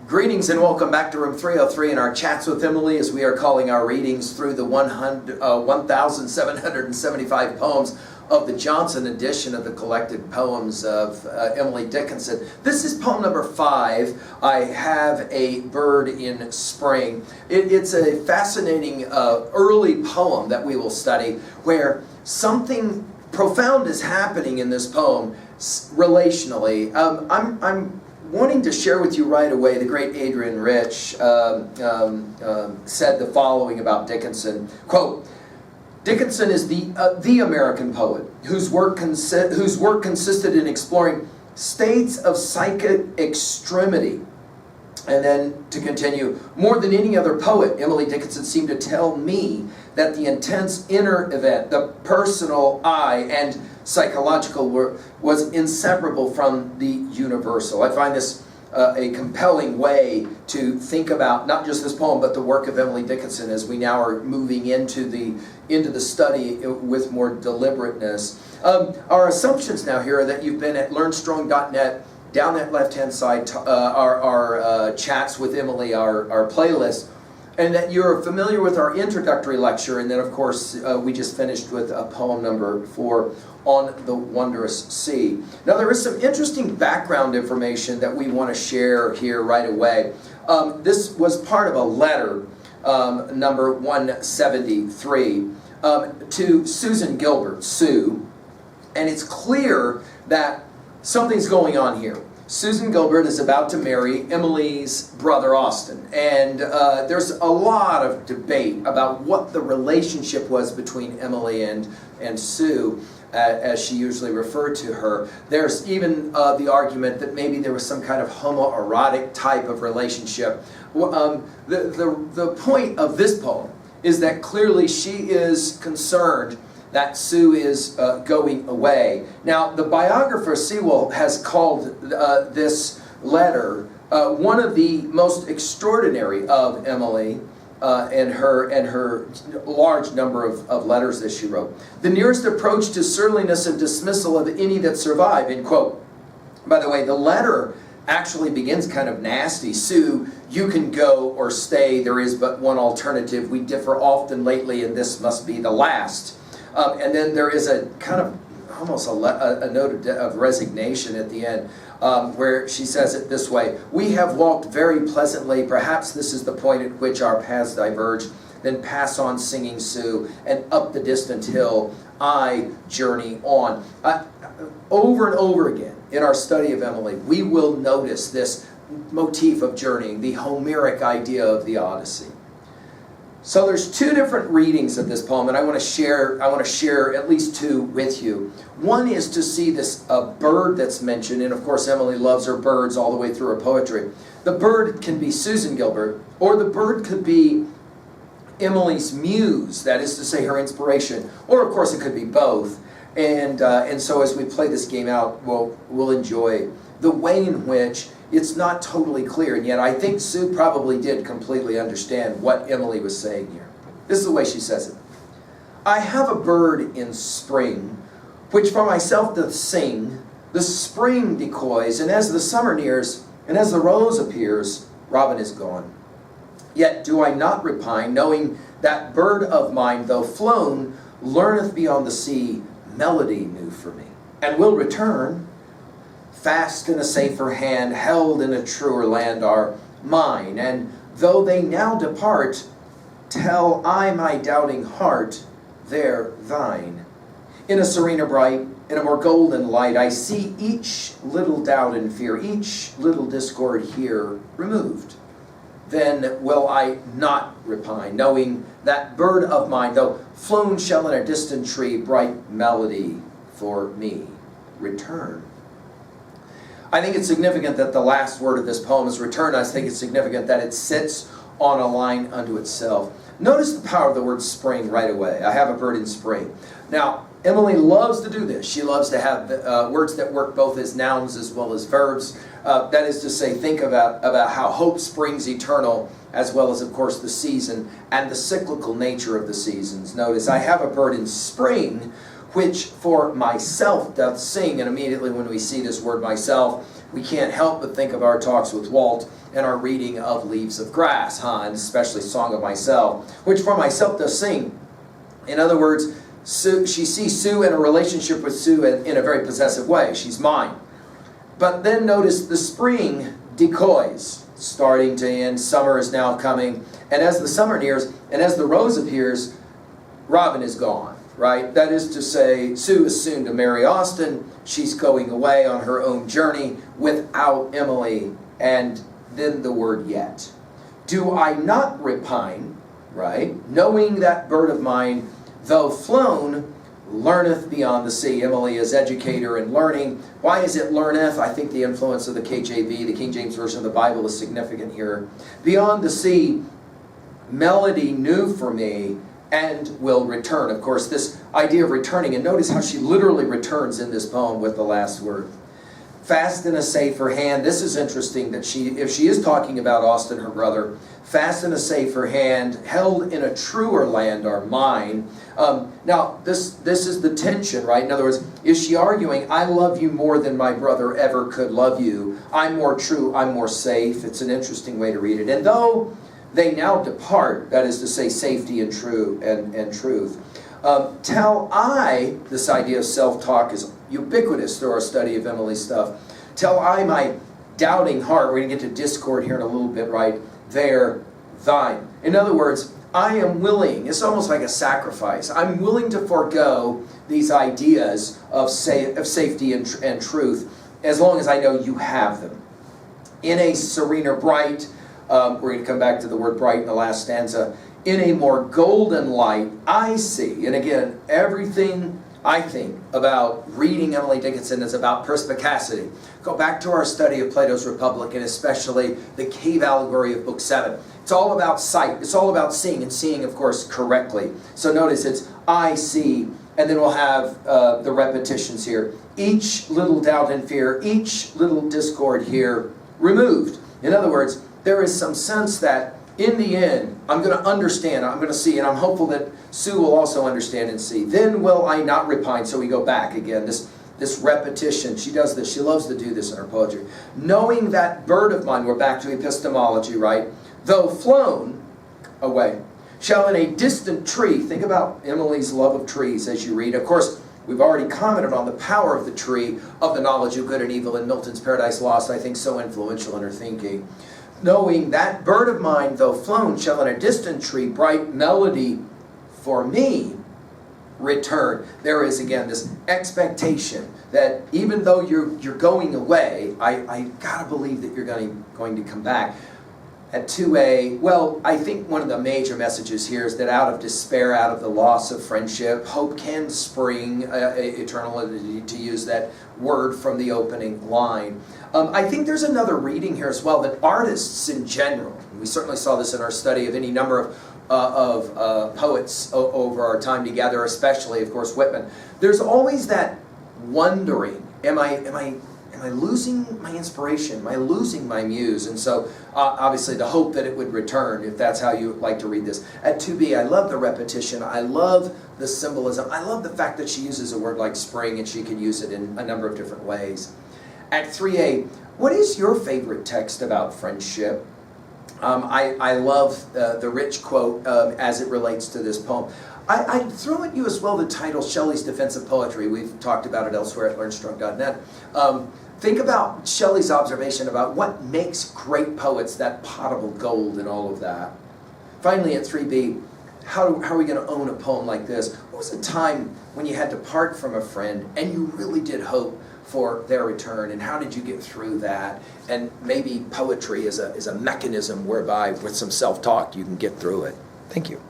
Greetings and welcome back to room 303 in our chats with Emily, as we are calling our readings through the 1,775 poems of the Johnson edition of the collected poems of Emily Dickinson. This is poem number 5, I Have a Bird in Spring. It's a fascinating early poem that we will study, where something profound is happening in this poem relationally. I'm wanting to share with you right away, the great Adrian Rich said the following about Dickinson, quote, "Dickinson is the American poet whose work consisted in exploring states of psychic extremity." And then to continue, "More than any other poet, Emily Dickinson seemed to tell me that the intense inner event, the personal I, and psychological was inseparable from the universal." I find this a compelling way to think about not just this poem, but the work of Emily Dickinson as we now are moving into the study with more deliberateness. Our assumptions now here are that you've been at learnstrong.net. Down that left-hand side, our chats with Emily, our playlist, and that you're familiar with our introductory lecture, and then of course we just finished with poem number 4, On the Wondrous Sea. Now there is some interesting background information that we want to share here right away. This was part of a letter, number 173, to Susan Gilbert, Sue, and it's clear that something's going on here. Susan Gilbert is about to marry Emily's brother Austin, and there's a lot of debate about what the relationship was between Emily and Sue, as she usually referred to her. There's even the argument that maybe there was some kind of homoerotic type of relationship. The point of this poem is that clearly she is concerned that Sue is going away. Now, the biographer Sewell has called this letter one of the most extraordinary of Emily and her large number of letters that she wrote. "The nearest approach to surliness and dismissal of any that survive," end quote. By the way, the letter actually begins kind of nasty. "Sue, you can go or stay. There is but one alternative. We differ often lately, and this must be the last." And then there is a kind of almost a note of resignation at the end, where she says it this way: "We have walked very pleasantly. Perhaps this is the point at which our paths diverge. Then pass on singing, Sue, and up the distant hill I journey on." Over and over again in our study of Emily, we will notice this motif of journeying, the Homeric idea of the Odyssey. So there's 2 different readings of this poem, and I want to share at least 2 with you. One is to see this bird that's mentioned, and of course Emily loves her birds all the way through her poetry. The bird can be Susan Gilbert, or the bird could be Emily's muse, that is to say her inspiration, or of course it could be both. And so as we play this game out, we'll enjoy the way in which it's not totally clear, and yet I think Sue probably did completely understand what Emily was saying here. This is the way she says it. "I have a bird in spring, which for myself doth sing. The spring decoys, and as the summer nears, and as the rose appears, Robin is gone. Yet do I not repine, knowing that bird of mine, though flown, learneth beyond the sea melody new for me, and will return. Fast in a safer hand, held in a truer land are mine, and though they now depart, tell I my doubting heart, they're thine. In a serener bright, in a more golden light, I see each little doubt and fear, each little discord here removed. Then will I not repine, knowing that bird of mine, though flown, shall in a distant tree bright melody for me return." I think it's significant that the last word of this poem is return. I think it's significant that it sits on a line unto itself. Notice the power of the word spring right away. I have a bird in spring. Now, Emily loves to do this. She loves to have words that work both as nouns as well as verbs. That is to say, think about how hope springs eternal, as well as, of course, the season and the cyclical nature of the seasons. Notice, "I have a bird in spring, which for myself doth sing." And immediately when we see this word myself, we can't help but think of our talks with Walt and our reading of Leaves of Grass, and especially Song of Myself, which for myself does sing. In other words, Sue, she sees Sue in a relationship with Sue in a very possessive way. She's mine. But then notice the spring decoys, starting to end. Summer is now coming. And as the summer nears, and as the rose appears, Robin is gone, right? That is to say, Sue is soon to marry Austin. She's going away on her own journey without Emily. And then the word yet. Do I not repine, right? Knowing that bird of mine, though flown, learneth beyond the sea. Emily is educator in learning. Why is it learneth? I think the influence of the KJV, the King James Version of the Bible, is significant here. Beyond the sea, melody new for me, and will return. Of course, this idea of returning, and notice how she literally returns in this poem with the last word. Fast in a safer hand. This is interesting that if she is talking about Austin, her brother, fast in a safer hand, held in a truer land are mine. Now, this is the tension, right? In other words, is she arguing, I love you more than my brother ever could love you. I'm more true, I'm more safe. It's an interesting way to read it. And though they now depart, that is to say, safety and truth. Tell I, this idea of self-talk is ubiquitous through our study of Emily's stuff. Tell I my doubting heart, we're going to get to discord here in a little bit, right? There, thine. In other words, I am willing, it's almost like a sacrifice. I'm willing to forego these ideas of safety and truth as long as I know you have them. In a serener bright, we're going to come back to the word bright in the last stanza. In a more golden light, I see. And again, everything I think about reading Emily Dickinson is about perspicacity. Go back to our study of Plato's Republic, and especially the cave allegory of Book 7. It's all about sight. It's all about seeing, and seeing, of course, correctly. So notice it's I see, and then we'll have the repetitions here. Each little doubt and fear, each little discord here removed. In other words, there is some sense that in the end, I'm going to understand, I'm going to see, and I'm hopeful that Sue will also understand and see. Then will I not repine. So we go back again, this repetition. She does this. She loves to do this in her poetry. Knowing that bird of mine, we're back to epistemology, right? Though flown away, shall in a distant tree, think about Emily's love of trees as you read. Of course, we've already commented on the power of the tree, of the knowledge of good and evil in Milton's Paradise Lost, I think so influential in her thinking. Knowing that bird of mine, though flown, shall in a distant tree bright melody for me return. There is, again, this expectation that even though you're going away, I gotta believe that you're going to come back. At 2a, well, I think one of the major messages here is that out of despair, out of the loss of friendship, hope can spring eternally, to use that word from the opening line. I think there's another reading here as well, that artists in general, we certainly saw this in our study of any number of poets over our time together, especially, of course, Whitman. There's always that wondering, am I losing my inspiration? Am I losing my muse? And so, obviously, the hope that it would return, if that's how you like to read this. At 2b, I love the repetition. I love the symbolism. I love the fact that she uses a word like spring, and she can use it in a number of different ways. At 3a, what is your favorite text about friendship? I love the rich quote as it relates to this poem. I'd throw at you as well the title, Shelley's Defense of Poetry. We've talked about it elsewhere at learnstrong.net. Think about Shelley's observation about what makes great poets, that potable gold and all of that. Finally, at 3b, how are we going to own a poem like this? What was a time when you had to part from a friend and you really did hope for their return, and how did you get through that? And maybe poetry is a mechanism whereby, with some self-talk, you can get through it. Thank you.